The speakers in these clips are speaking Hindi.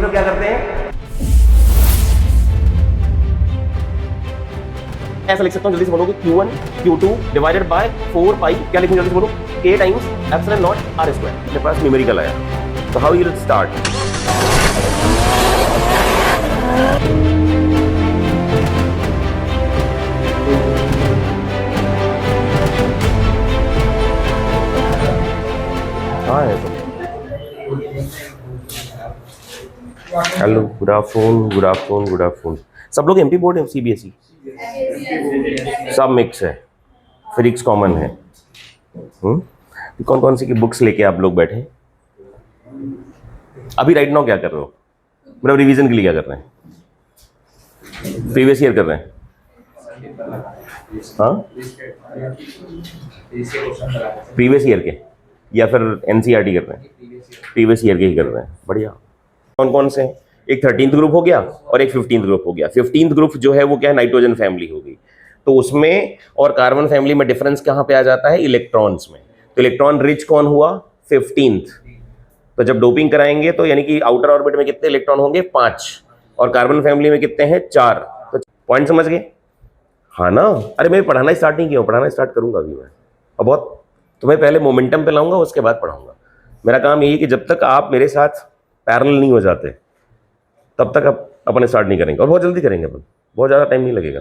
समझ लो क्या करते हैं, ऐसा लिख सकता हूं, जल्दी से बोलोगे Q1 Q2 डिवाइडेड बाय 4 पाई, क्या लिखूं जल्दी से बोलो, K times epsilon not R square. मेरे पास न्यूमेरिकल आया, तो हाउ यू विल स्टार्ट। हाँ है तो hello, good afternoon, good afternoon, good afternoon. सब लोग एमपी बोर्ड है, सीबीएसई सब मिक्स है, फिजिक्स कॉमन है। कौन कौन सी की बुक्स लेके आप लोग बैठे अभी राइट नाउ क्या कर रहे हो, मतलब रिवीजन के लिए क्या कर रहे हैं, प्रीवियस ईयर कर रहे हैं? हाँ, प्रीवियस ईयर के या फिर एनसीईआरटी कर रहे हैं? प्रीवियस ईयर के ही कर रहे हैं, बढ़िया। कौन कौन से हैं? एक 13th ग्रुप हो गया और एक 15th ग्रुप हो गया। 15th ग्रुप जो है वो क्या है, नाइट्रोजन फैमिली हो गई। तो उसमें और कार्बन फैमिली में डिफरेंस कहाँ पे आ जाता है, इलेक्ट्रॉन्स में। तो इलेक्ट्रॉन रिच कौन हुआ, 15th। तो जब डोपिंग कराएंगे तो यानी कि आउटर ऑर्बिट में कितने इलेक्ट्रॉन होंगे, 5, और कार्बन फैमिली में कितने हैं, 4। तो पॉइंट समझ गए? हाँ ना। अरे मैं पढ़ाना स्टार्ट नहीं किया, पढ़ाना स्टार्ट करूंगा अभी मैं, और बहुत तुम्हें पहले मोमेंटम पे लाऊंगा, उसके बाद पढ़ाऊंगा। मेरा काम यही है कि जब तक आप मेरे साथ पैरेलल नहीं हो जाते तब तक आप अपन स्टार्ट नहीं करेंगे, और बहुत जल्दी करेंगे अपन, बहुत ज़्यादा टाइम नहीं लगेगा।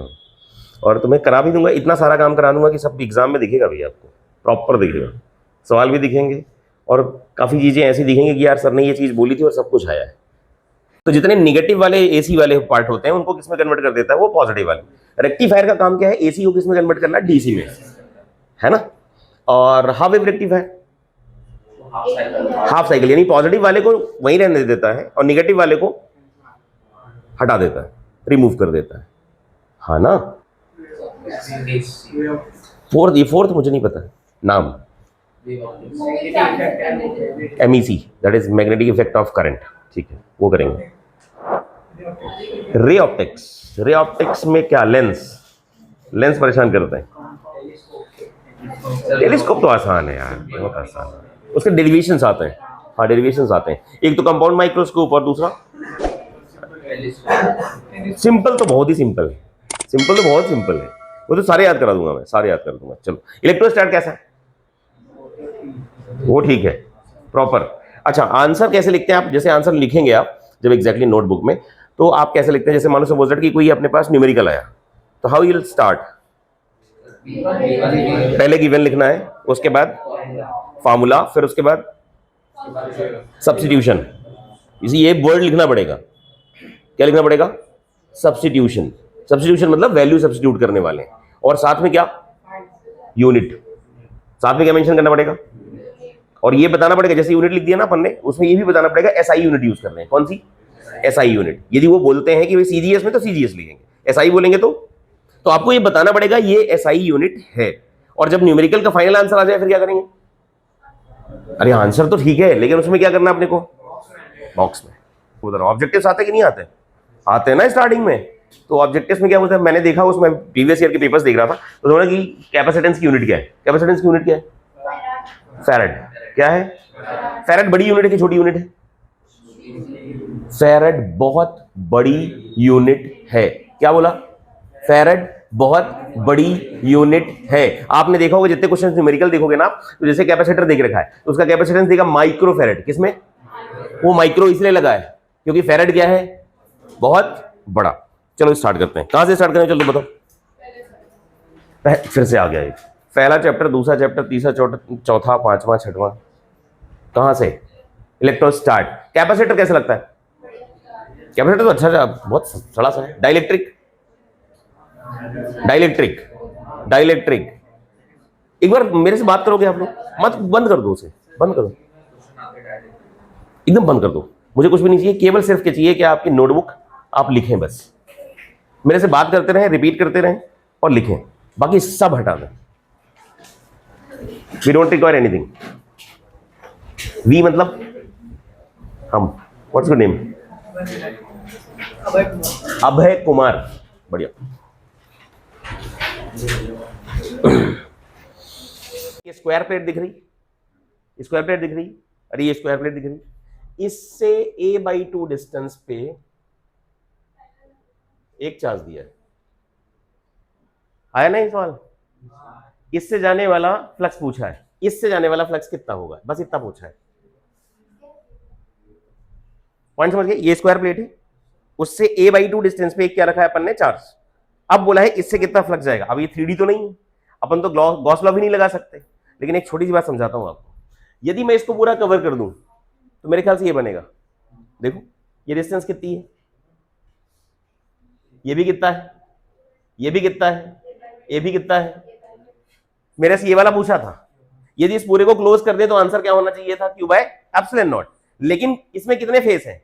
और तुम्हें करा भी दूंगा, इतना सारा काम करा दूंगा कि सब एग्जाम में दिखेगा भी, आपको प्रॉपर दिखेगा, सवाल भी दिखेंगे, और काफ़ी चीज़ें ऐसी दिखेंगी कि यार सर ने ये चीज़ बोली थी और सब कुछ आया है। तो जितने निगेटिव वाले एसी वाले पार्ट होते हैं उनको किसमें कन्वर्ट कर देता है, वो पॉजिटिव वाले। रेक्टिफायर का काम क्या है, एसी को किसमें कन्वर्ट करना, डीसी में, है ना। और half wave rectifier, half cycle, यानी पॉजिटिव वाले को वहीं रहने देता है और निगेटिव वाले को हटा देता है, रिमूव कर देता है, हाँ ना। फोर्थ मुझे नहीं पता नाम, MEC, that is magnetic effect of current, ठीक है, वो करेंगे। रे ऑप्टिक्स, रे ऑप्टिक्स में क्या, लेंस परेशान करते हैं। टेलीस्कोप तो आसान है यार, बहुत आसान है, उसके डेरिवेशंस आते हैं। हाँ, डेरिवेशंस आते हैं, एक तो कंपाउंड माइक्रोस्कोप और दूसरा सिंपल। तो बहुत ही सिंपल है, सिंपल तो बहुत सिंपल है, वो तो सारे याद करा दूंगा मैं, सारे याद कर दूंगा। चलो, इलेक्ट्रोस्टैट कैसा है, वो ठीक है, प्रॉपर। अच्छा, आंसर कैसे लिखते हैं आप, जैसे आंसर लिखेंगे आप जब एग्जैक्टली नोटबुक में, तो आप कैसे लिखते हैं, जैसे मान लो सपोज दैट कि कोई अपने पास न्यूमेरिकल आया, तो हाउ यू विल स्टार्ट, पहले गिवन लिखना है, उसके बाद फार्मूला, फिर उसके बाद सब्स्टिट्यूशन। इसी ये वर्ड लिखना पड़ेगा, क्या लिखना पड़ेगा, सब्स्टिट्यूशन। सब्स्टिट्यूशन मतलब वैल्यू सब्स्टिट्यूट करने वाले, और साथ में क्या, यूनिट, साथ में क्या मेंशन करना पड़ेगा, और ये बताना पड़ेगा, जैसे यूनिट लिख दिया ना अपन ने, उसमें ये भी बताना पड़ेगा एसआई यूनिट यूज कर रहे हैं, कौन सी, एसआई यूनिट। यदि वो बोलते हैं कि भाई सीजीएस में, तो सीजीएस लिखेंगे, एसआई बोलेंगे तो आपको ये बताना पड़ेगा ये एसआई यूनिट है। और जब न्यूमेरिकल का फाइनल आंसर आ जाए फिर क्या करेंगे, अरे आंसर तो ठीक है, लेकिन उसमें क्या करना अपने को, बॉक्स में उधर ऑब्जेक्टिव्स आते कि नहीं आते, आते हैं ना स्टार्टिंग में। तो ऑब्जेक्टिव्स में क्या होता है, मैंने देखा उसमें प्रीवियस ईयर के पेपर्स देख रहा था, तो उन्होंने कि कैपेसिटेंस की यूनिट क्या है, कैपेसिटेंस की यूनिट क्या है, फैराड। क्या है, फैराड बड़ी यूनिट है कि छोटी यूनिट है, फैराड बहुत बड़ी यूनिट है। क्या बोला, फैराड बहुत बड़ी यूनिट है। आपने देखा होगा जितने क्वेश्चन न्यूमेरिकल देखोगे ना, तो जैसे कैपेसिटर देख रखा है, तो उसका कैपेसिटेंस देगा माइक्रो फैराड, किसमें, वो माइक्रो इसलिए लगा है क्योंकि फैराड क्या है, बहुत बड़ा। चलो स्टार्ट करते हैं, कहां से स्टार्ट करें, चलो बताओ। फिर से आ गया एक, पहला चैप्टर, दूसरा चैप्टर, तीसरा चौथा, पांचवा, छठवां, कहां से, इलेक्ट्रोस्टैट। कैपेसिटर कैसे लगता है, कैपेसिटर तो अच्छा बहुत सड़ा सा है। डाइलेक्ट्रिक, डाइलेक्ट्रिक, डाइलेक्ट्रिक, एक बार मेरे से बात करोगे आप लोग, मत बंद कर दो उसे, बंद करो, एकदम बंद कर दो, मुझे कुछ भी नहीं चाहिए, केवल सिर्फ क्या चाहिए कि आपकी नोटबुक आप लिखें, बस मेरे से बात करते रहें, रिपीट करते रहें और लिखें, बाकी सब हटा दें। We don't require anything. We मतलब हम, what's your name, Abhay Kumar, बढ़िया। ये स्क्वायर प्लेट दिख रही, स्क्वायर प्लेट दिख रही, अरे ये स्क्वायर प्लेट दिख रही, इससे a/2 डिस्टेंस पे एक चार्ज दिया है, आया ना ये सवाल? इससे जाने वाला फ्लक्स पूछा है, इससे जाने वाला फ्लक्स कितना होगा, बस इतना पूछा है। पॉइंट समझ गए? ये स्क्वायर प्लेट है, उससे a/2 डिस्टेंस पे एक क्या रखा है अपन ने, चार्ज। अब बोला है इससे कितना फ्लक्स जाएगा। अब ये 3D तो नहीं है, अपन तो गॉस लॉ भी नहीं लगा सकते, लेकिन एक छोटी सी बात समझाता हूं आपको। यदि मैं इसको पूरा कवर कर दूं तो मेरे ख्याल से ये बनेगा। देखो ये डिस्टेंस कितनी है, ये भी कितना है, ये भी कितना है, ये भी कितना है। मेरे से ये वाला पूछा था, यदि इस पूरे को क्लोज कर दे तो आंसर क्या होना चाहिए था, क्यू बाय एप्सिलॉन नॉट। लेकिन इसमें कितने फेस हैं,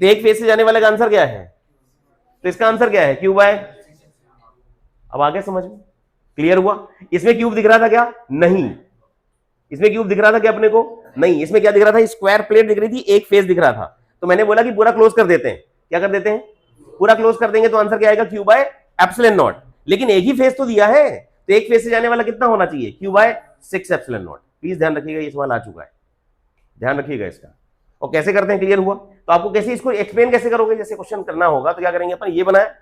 तो एक फेस से जाने वाले का आंसर क्या है, तो इसका आंसर क्या है, क्यू बाय। अब आगे समझ में क्लियर हुआ? इसमें क्यूब दिख रहा था क्या, नहीं। इसमें क्यूब दिख रहा था क्या अपने को, नहीं। इसमें क्या दिख रहा था, स्क्वायर प्लेट दिख रही थी, एक फेस दिख रहा था। तो मैंने बोला कि पूरा क्लोज कर देते हैं। क्या कर देते हैं, पूरा क्लोज कर देंगे तो आंसर क्या आएगा, क्यू बाय एप्सिलॉन नॉट। लेकिन एक ही फेस तो दिया है, तो एक फेस से जाने वाला कितना होना चाहिए, Q by 6 epsilon naught. Please ध्यान रखिएगा, ये सवाल आ चुका है, ध्यान रखिएगा इसका। और कैसे करते हैं, क्लियर हुआ? तो आपको कैसे इसको एक्सप्लेन कैसे करोगे, जैसे क्वेश्चन करना होगा तो क्या करेंगे अपन, ये बनाया,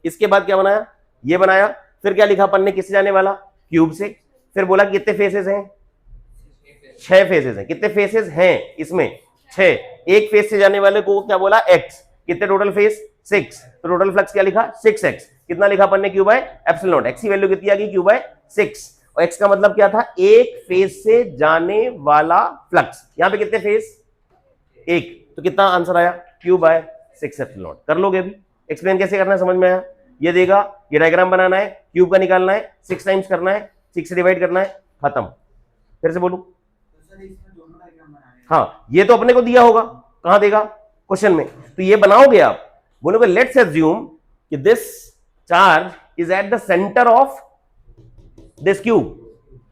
इसके बाद क्या बनाया, ये बनाया, फिर क्या लिखा अपन ने, किससे जाने वाला, क्यूब से। फिर बोला कितने फेसेस हैं, 6 फेसेस हैं। कितने फेसेस हैं इसमें, 6। एक फेस से जाने वाले को क्या बोला, x। कितने टोटल फेस, 6। तो टोटल फ्लक्स क्या लिखा, 6x। कितना लिखा अपन ने, Q by epsilon naught. x की वैल्यू कितनी आ गई, क्यू बाय 6। और x का मतलब क्या था, एक फेस से जाने वाला फ्लक्स। यहां पे कितने फेस, एक, तो कितना आंसर आया, क्यू बाय 6 एप्सिलॉन नॉट। कर लोगे अभी, एक्सप्लेन कैसे करना है समझ में आया? ये देगा, ये डायग्राम बनाना है, क्यूब का निकालना है, 6 टाइम्स करना है, 6 से डिवाइड करना है, खत्म। फिर से बोलूं, हाँ ये तो अपने को दिया होगा, कहां देगा, क्वेश्चन में। तो ये बनाओगे आप, बोलोगे लेट्स अज्यूम कि this charge is at the centre of this cube,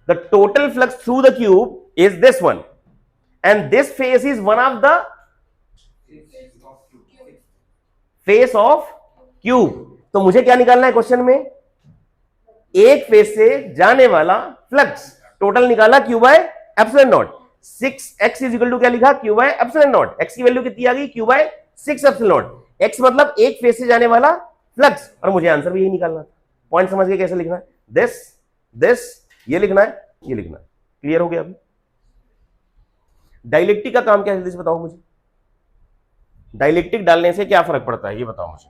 the total flux through the cube is this one, and this face is one of the face of cube. तो मुझे क्या निकालना है क्वेश्चन में, एक फेस से जाने वाला फ्लक्स। टोटल निकाला, Q by epsilon naught. 6x is equal to क्या लिखा, Q by epsilon naught. x की वैल्यू कितनी आ गई, Q by 6 epsilon naught. x मतलब एक फेस से जाने वाला फ्लक्स, और मुझे आंसर भी यही निकालना था। पॉइंट समझ के कैसे लिखना है, दिस ये लिखना है, ये लिखना है। क्लियर हो गया? अभी डाइलेक्ट्रिक का काम क्या है, जल्दी से बताओ मुझे। डाइलेक्ट्रिक डालने से क्या फर्क पड़ता है, ये बताओ मुझे।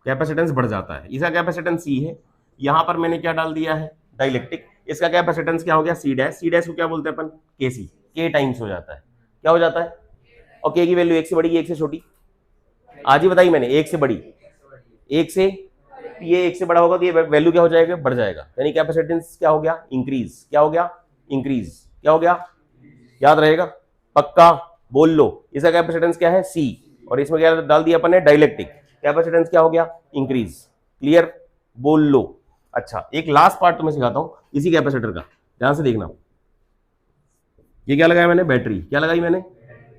कैपेसिटेंस बढ़ जाता है, इसका कैपेसिटेंस C है, यहां पर मैंने क्या डाल दिया है, डाइलेक्ट्रिक। इसका कैपेसिटेंस क्या हो गया, C डैश। C डैश को क्या बोलते हैं अपन, KC। K टाइम्स हो जाता है, क्या हो जाता है, और K की वैल्यू 1 से बड़ी, 1 से छोटी, आज ही बताई मैंने, 1 से बड़ी, 1 से, ये 1 से बड़ा होगा तो ये वैल्यू क्या हो जाएगा, बढ़ जाएगा। यानी कैपेसिटेंस क्या हो गया, इंक्रीज। क्या हो गया, इंक्रीज। क्या हो गया, याद रहेगा, पक्का बोल लो। इसका कैपेसिटेंस क्या है, C, और इसमें क्या डाल दिया अपन ने, डाइलेक्ट्रिक। कैपेसिटेंस क्या हो गया, इंक्रीज। क्लियर, बोल लो। अच्छा, एक लास्ट पार्ट तुम्हें सिखाता हूं इसी कैपेसिटर का, ध्यान से देखना। ये क्या लगाया मैंने, बैटरी। क्या लगाई मैंने,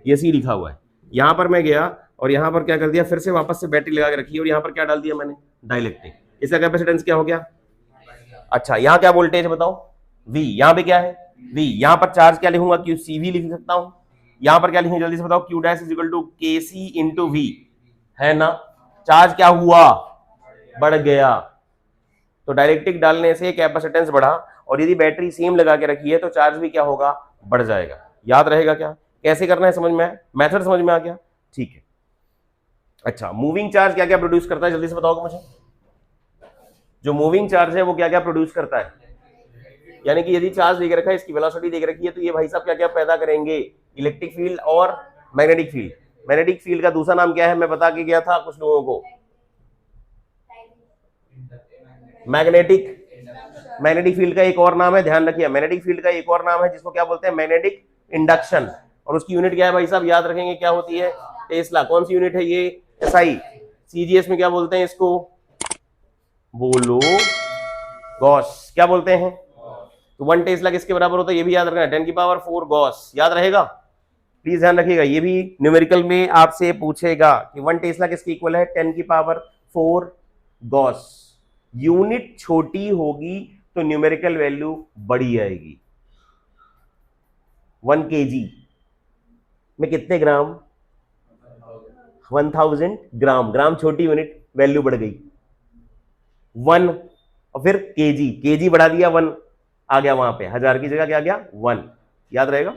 ये C लिखा हुआ है। यहां पर मैं गया और यहां पर क्या कर दिया, फिर से वापस से बैटरी लगा के रखी, और यहां पर क्या डाल दिया मैंने, डाइलेक्ट्रिक। इसका कैपेसिटेंस क्या हो गया, अच्छा यहां क्या वोल्टेज बताओ, V। यहां पे क्या है, V। यहां पर चार्ज क्या लिखूंगा, QCV लिख सकता हूं। यहां पर क्या लिखेंगे, जल्दी से बताओ, Q dash is equal to KC into V, है ना। चार्ज क्या हुआ, बढ़ गया। तो डाइलेक्ट्रिक डालने से कैपेसिटेंस बढ़ा, और यदि बैटरी सेम लगा के रखी है तो चार्ज भी क्या होगा, बढ़ जाएगा। याद रहेगा क्या, कैसे करना है समझ में, मेथड समझ में आ गया, ठीक है। अच्छा, मूविंग चार्ज क्या क्या प्रोड्यूस करता है, जल्दी से बताओगे मुझे। जो मूविंग चार्ज है वो क्या क्या प्रोड्यूस करता है, यानी कि यदि चार्ज देके रखा है, इसकी वेलोसिटी देके रखी है, तो ये भाई साहब क्या क्या पैदा करेंगे, इलेक्ट्रिक फील्ड और मैग्नेटिक फील्ड। मैग्नेटिक फील्ड का दूसरा नाम क्या है, मैं बता के गया था कुछ लोगों को, मैग्नेटिक फील्ड का एक और नाम है, ध्यान रखिए, मैग्नेटिक फील्ड का एक और नाम है जिसको क्या बोलते हैं, मैग्नेटिक इंडक्शन। और उसकी यूनिट क्या है भाई साहब, याद रखेंगे क्या होती है, टेस्ला। कौन सी यूनिट है ये, SI। CGS में क्या बोलते हैं इसको, बोलो, गॉस। क्या बोलते हैं, तो 1 टेस्ला किसके बराबर होता है, ये भी याद रखना, 10⁴ गॉस। याद रहेगा, प्लीज ध्यान रखिएगा, ये भी न्यूमेरिकल में आपसे पूछेगा कि 1 टेस्ला किसके इक्वल है, 10⁴ गॉस। यूनिट छोटी होगी तो न्यूमेरिकल वैल्यू बड़ी आएगी, 1 kg। में कितने ग्राम, 1000 ग्राम, ग्राम छोटी यूनिट, वैल्यू बढ़ गई 1, और फिर केजी, केजी बढ़ा दिया 1, आ गया वहां पे 1000 की जगह क्या आ गया 1, याद रहेगा।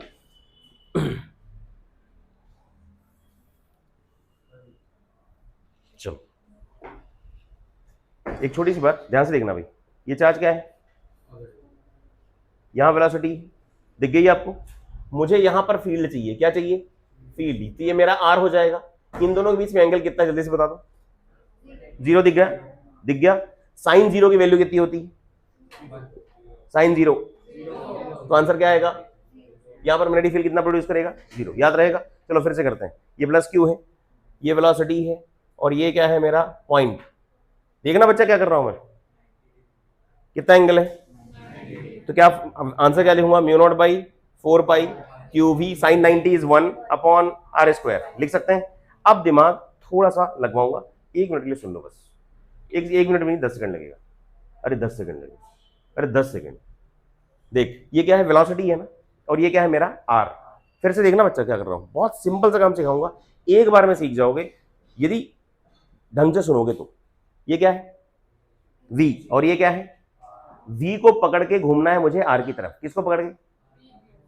चलो एक छोटी सी बात ध्यान से देखना भाई, ये चार्ज क्या है, यहां वेलोसिटी दिख गई आपको, मुझे यहां पर फील्ड चाहिए, क्या चाहिए, फील्ड, तो ये मेरा आर हो जाएगा। इन दोनों के बीच में एंगल कितना, जल्दी से बता दो, 0 दिख गया, दिख गया। साइन 0 की वैल्यू कितनी होती, साइन 0, तो आंसर क्या आएगा, यहां पर मैग्नेटिक फील्ड कितना प्रोड्यूस करेगा, 0, याद रहेगा। चलो फिर से करते हैं, ये प्लस क्यू है, ये वेलोसिटी है, और ये क्या है मेरा पॉइंट। देखना बच्चा क्या कर रहा हूं मैं, कितना एंगल है, तो क्या आंसर क्या लिखूंगा, mu naught by 4 pi Q V sine 90 is 1 upon R square, लिख सकते हैं। अब दिमाग थोड़ा सा लगवाऊंगा, 1 मिनट के लिए सुन लो बस, एक मिनट में नहीं 10 सेकंड लगेगा, अरे 10 सेकंड लगेगा, अरे 10 सेकंड। देख ये क्या है, वेलोसिटी है ना, और ये क्या है मेरा आर। फिर से देखना बच्चा क्या कर रहा हूं, बहुत सिंपल सा काम सिखाऊंगा, एक बार में सीख जाओगे यदि ढंग से सुनोगे तो। ये क्या है v, और ये क्या है, v को पकड़ के घूमना है मुझे r की तरफ, किसको पकड़ के,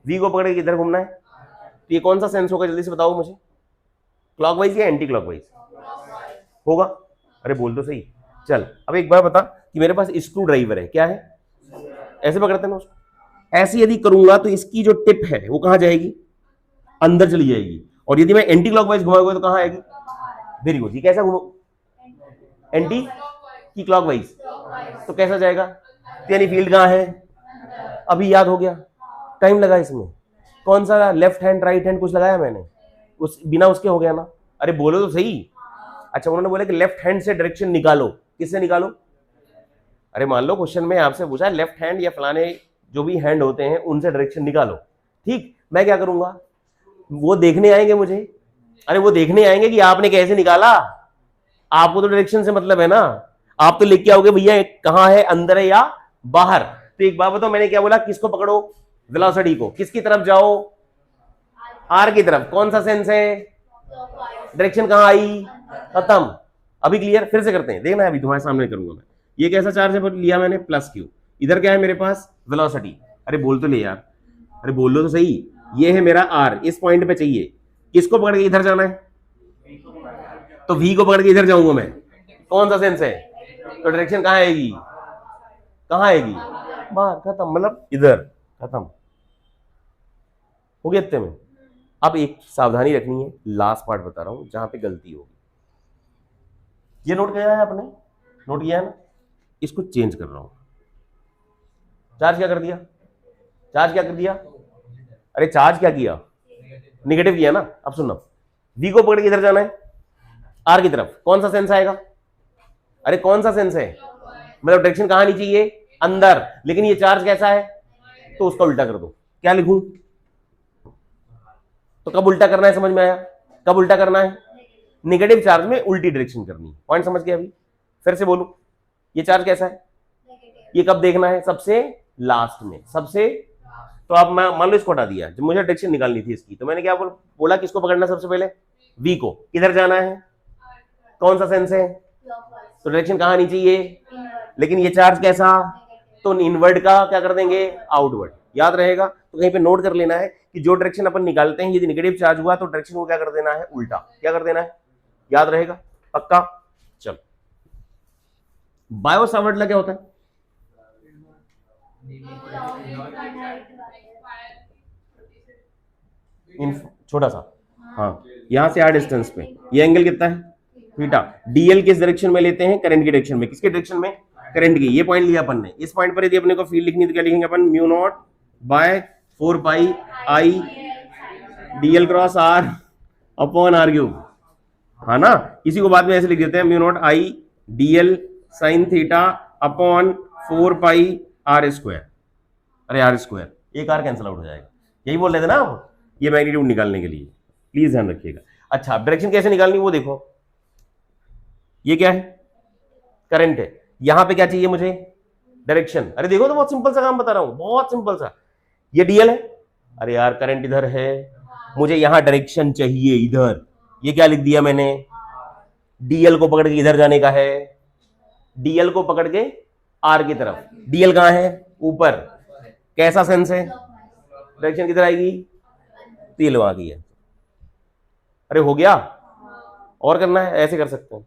v को पकड़ के किधर घूमना है, तो ये कौन सा सेंस होगा जल्दी से बताओ मुझे, क्लॉकवाइज या एंटी क्लॉकवाइज होगा, अरे बोल तो सही। चल अब एक बार बता कि मेरे पास स्क्रू ड्राइवर है, क्या है, ऐसे पकड़ते हैं ना उसको, ऐसे यदि करूंगा तो इसकी जो टिप है वो कहां जाएगी, अंदर चली जाएगी, और यदि मैं एंटी क्लॉकवाइज घुमाऊंगा तो कहां आएगी, वेरी गुड, ये कैसा घूमो, एंटी की क्लॉकवाइज, तो कैसा जाएगा, यानी फील्ड कहां है, अभी याद हो गया, टाइम लगा इसमें, कौन सा लेफ्ट हैंड राइट हैंड कुछ लगाया मैंने, उस बिना उसके हो गया ना, अरे बोलो तो सही। अच्छा उन्होंने बोला कि लेफ्ट हैंड से डायरेक्शन निकालो, किससे निकालो, अरे मान लो क्वेश्चन में आपसे पूछा लेफ्ट हैंड या फलाने जो भी हैंड होते हैं उनसे डायरेक्शन निकालो, ठीक, मैं क्या करूंगा, वो देखने आएंगे मुझे, अरे वो देखने आएंगे कि आपने कैसे निकाला, आपको तो डायरेक्शन से मतलब है ना, आप तो लिख के आओगे भैया कहां है, अंदर है या बाहर। तो एक बात बताओ, मैंने क्या बोला, किसको पकड़ो, वेलोसिटी को, किसकी तरफ जाओ, आर की तरफ, कौन सा सेंस है, डायरेक्शन कहां आई, खत्म। अभी क्लियर, फिर से करते हैं, देखना है अभी तुम्हारे सामने करूंगा मैं। ये कैसा चार्ज है लिया मैंने, प्लस क्यू, इधर क्या है मेरे पास वेलोसिटी, अरे बोल तो ले यार, अरे बोल लो तो सही, ये है मेरा आर, इस पॉइंट पे चाहिए, किसको पकड़ के इधर जाना है, तो वी को पकड़ के इधर जाऊंगा मैं, कौन सा सेंस है, तो डायरेक्शन कहां आएगी, कहां आएगी, बाहर, खत्म, मतलब इधर, खत्म हो गया इतने में। अब एक सावधानी रखनी है, लास्ट पार्ट बता रहा हूं जहां पे गलती होगी, ये नोट किया है आपने, नोट किया है ना, इसको चेंज कर रहा हूं, चार्ज क्या कर दिया, चार्ज क्या कर दिया, अरे चार्ज क्या किया, निगेटिव किया ना। अब सुनना, वी को पकड़ के इधर जाना है, आर की तरफ, कौन सा सेंस आएगा, अरे कौन सा सेंस है, मतलब डायरेक्शन कहां नहीं चाहिए, अंदर, लेकिन ये चार्ज कैसा है, तो उसका उल्टा कर दो, क्या लिखूं, तो कब उल्टा करना है समझ में आया, कब उल्टा करना है, नेगेटिव चार्ज में उल्टी डायरेक्शन करनी है, पॉइंट समझ गया अभी, फिर से बोलूं, ये चार्ज कैसा है, ये कब देखना है, सबसे लास्ट में, सबसे, तो आप मान लो इसको हटा दिया, जब मुझे डायरेक्शन निकालनी थी इसकी, तो मैंने क्या बोला किसको पकड़ना सबसे पहले, वी को, इधर जाना है, कौन सा सेंस है, तो डायरेक्शन कहां नहीं चाहिए, लेकिन ये चार्ज कैसा, तो इनवर्ड का क्या कर देंगे, आउटवर्ड, याद रहेगा। तो कहीं पे नोट कर लेना है कि जो डायरेक्शन अपन निकालते हैं यदि नेगेटिव चार्ज हुआ तो डायरेक्शन को क्या कर देना है, उल्टा, क्या कर देना है, याद रहेगा पक्का। चल बायो सावर्ट क्या होता है, छोटा सा, हाँ यहां से आर डिस्टेंस पे, ये एंगल कितना है, थीटा, डीएल किस डायरेक्शन में लेते हैं, करंट की डायरेक्शन में, किसके डायरेक्शन में, करंट की, ये पॉइंट लिया अपन ने, इस पॉइंट पर यदि अपने को फील्ड लिखनी तो क्या लिखेंगे अपन, mu naught by 4 pi I DL cross R upon R cube, हाँ ना, इसी को बाद में ऐसे लिख देते हैं, mu naught I DL sine theta upon 4 pi R square, अरे आर स्क्वायर, एक आर कैंसिल आउट हो जाएगा, यही बोल रहे थे ना आप, ये मैग्नीट्यूड निकालने के लिए प्लीज ध्यान रखिएगा। अच्छा डायरेक्शन कैसे निकालनी वो देखो, ये क्या है, करंट है, यहां पे क्या चाहिए मुझे, डायरेक्शन, अरे देखो तो बहुत सिंपल सा काम बता रहा हूं, बहुत सिंपल सा, ये डीएल है, अरे यार करंट इधर है, मुझे यहां डायरेक्शन चाहिए इधर, ये क्या लिख दिया मैंने, डीएल को पकड़ के इधर जाने का है, डीएल को पकड़ के आर की तरफ, डीएल कहां है, ऊपर, कैसा सेंस है, डायरेक्शन किधर आएगी, तेल वहां की है। अरे हो गया, और करना है, ऐसे कर सकते हैं,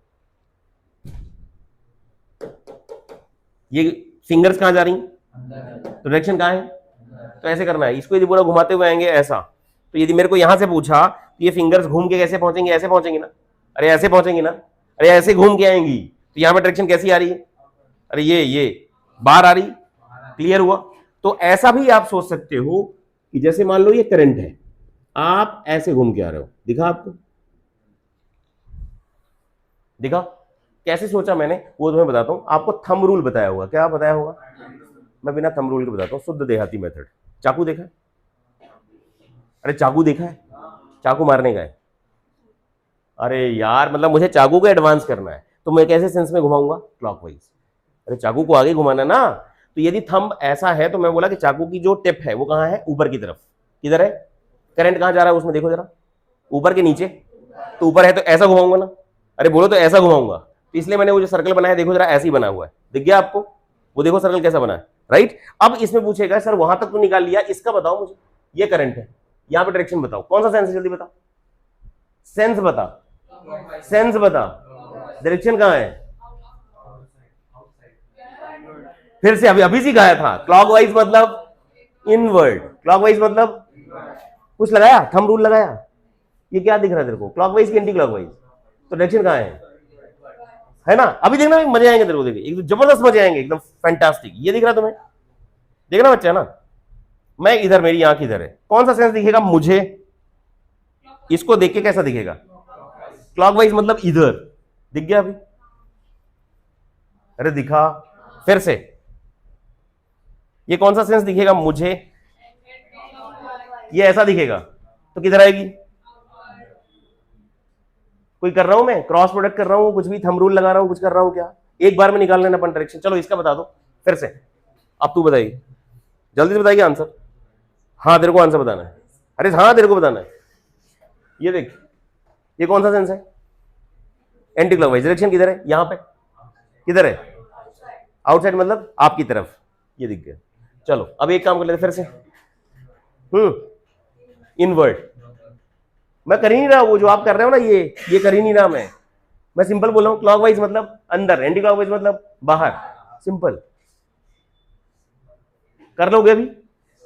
ये फिंगर्स कहां जा रही, तो डायरेक्शन कहां है, तो ऐसे करना है। इसको यदि पूरा घुमाते हुए आएंगे ऐसा, तो यदि मेरे को यहां से पूछा तो ये फिंगर्स घूम के कैसे पहुंचेंगे, ऐसे पहुंचेंगे ना, अरे ऐसे पहुंचेंगे ना, अरे ऐसे घूम के आएंगी, तो यहां पे डायरेक्शन कैसी आ रही है, अरे ये बाहर आ रही, क्लियर हुआ। तो ऐसा भी आप सोच सकते हो कि जैसे मान लो ये करंट है, आप ऐसे घूम के आ रहे हो, दिखा आपको, दिखा, कैसे सोचा मैंने वो तुम्हें बताता हूं। आपको थंब रूल बताया होगा, क्या बताया होगा, मैं बिना थंब रूल के बताता हूं, शुद्ध देहाती मेथड। चाकू देखा है, अरे चाकू देखा है, चाकू मारने का है, अरे यार मतलब मुझे चाकू को एडवांस करना है, तो मैं कैसे सेंस में घुमाऊंगा, क्लॉकवाइज। अरे चाकू को आगे घुमाना ना, तो यदि थंब ऐसा है तो मैं बोला कि चाकू की जो टिप है वो कहां है, ऊपर की तरफ, किधर है, करंट कहां जा रहा है उसमें, देखो जरा, ऊपर के नीचे, तो ऊपर है तो ऐसा घुमाऊंगा ना, अरे बोलो तो ऐसा घुमाऊंगा, तो इसलिए मैंने वो जो सर्कल बनाया देखो जरा, ऐसे ही बना हुआ है, दिख गया आपको, वो देखो सर्कल कैसा बना है, राइट। अब इसमें पूछेगा सर वहां तक तो निकाल लिया, इसका बताओ मुझे, ये करंट है, यहां पे डायरेक्शन बताओ, कौन सा सेंस है, जल्दी बताओ, सेंस बता, सेंस बता, डायरेक्शन कहां है, फिर से अभी सिखाया था, क्लॉकवाइज मतलब इनवर्ड, क्लॉकवाइज मतलब कुछ लगाया, थंब रूल लगाया, ये क्या दिख रहा है तेरे को, क्लॉकवाइज की एंटी क्लॉकवाइज, तो डायरेक्शन कहां है ना, अभी देखना मजे आएंगे तेरे को, देखिए एकदम जबरदस्त मजे आएंगे, एकदम फैंटास्टिक, ये दिख रहा है तुम्हें, देखना बच्चा ना, मैं इधर, मेरी आंख इधर है, कौन सा सेंस दिखेगा मुझे, इसको देख के कैसा दिखेगा, क्लॉकवाइज मतलब इधर, दिख गया अभी, अरे दिखा, फिर से, ये कौन सा सेंस दिखेगा मुझे, ये ऐसा दिखेगा, तो किधर आएगी, कोई कर रहा हूं मैं, क्रॉस प्रोडक्ट कर रहा हूं, कुछ भी थंब रूल लगा रहा हूं, कुछ कर रहा हूं क्या, एक बार में निकाल लेना अपन डायरेक्शन। चलो इसका बता दो फिर से, अब तू बताइए, जल्दी से बताइए आंसर, हाँ तेरे को आंसर बताना है, अरे हाँ तेरे को बताना है, ये देख, ये कौन सा सेंस है, एंटी क्लॉकवाइज, डायरेक्शन किधर है, यहां पे, किधर है, आउटसाइड मतलब आपकी तरफ, ये दिख गया। चलो अब एक काम कर लेते फिर से, इनवर्ट, मैं कर ही नहीं रहा, वो जो आप कर रहे हो ना, ये कर ही नहीं रहा, मैं सिंपल बोल रहा हूं, क्लॉकवाइज मतलब अंदर, एंटी क्लॉकवाइज मतलब बाहर, सिंपल, कर लोगे अभी,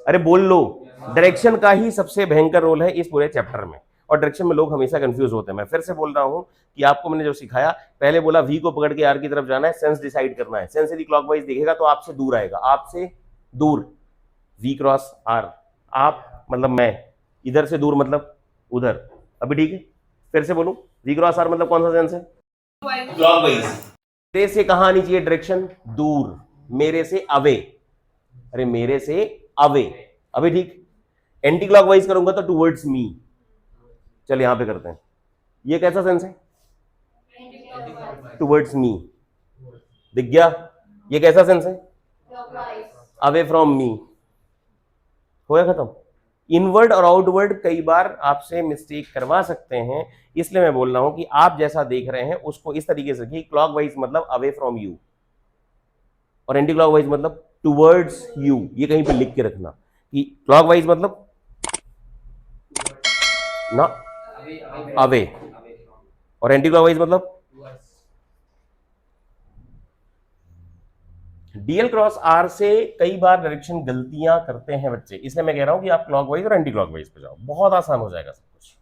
अरे बोल लो, डायरेक्शन का ही सबसे भयंकर रोल है इस पूरे चैप्टर में, और डायरेक्शन में लोग हमेशा कंफ्यूज होते हैं। मैं फिर से बोल रहा हूं कि आपको मैंने जो सिखाया, पहले बोला वी को पकड़ के आर की तरफ जाना है, सेंस डिसाइड करना है, सेंस यदि क्लॉकवाइज दिखेगा तो आपसे दूर आएगा, आपसे दूर, वी क्रॉस आर, आप मतलब मैं, इधर से दूर मतलब उधर, अभी ठीक है, फिर से बोलूं, वी क्रॉस आर मतलब कौन सा सेंस है, क्लॉकवाइज, मेरे से कहां आनी चाहिए डायरेक्शन, दूर, मेरे से अवे, अरे मेरे से अवे, अभी ठीक, एंटी क्लॉकवाइज करूंगा तो टुवर्ड्स मी, चल यहां पे करते हैं, ये कैसा सेंस है, टुवर्ड्स मी, दिख गया, ये कैसा सेंस है, अवे फ्रॉम मी, हो गया खत्म। इनवर्ड और आउटवर्ड कई बार आपसे मिस्टेक करवा सकते हैं, इसलिए मैं बोल रहा हूं कि आप जैसा देख रहे हैं उसको इस तरीके से कि क्लॉकवाइज मतलब अवे फ्रॉम यू, और एंटी क्लॉकवाइज मतलब टुवर्ड्स यू, ये कहीं पे लिख के रखना कि क्लॉकवाइज मतलब ना अवे, और एंटी क्लॉकवाइज मतलब डीएल क्रॉस आर से कई बार डायरेक्शन गलतियां करते हैं बच्चे, इसलिए मैं कह रहा हूं कि आप क्लॉकवाइज और एंटी क्लॉकवाइज पे जाओ, बहुत आसान हो जाएगा सब कुछ।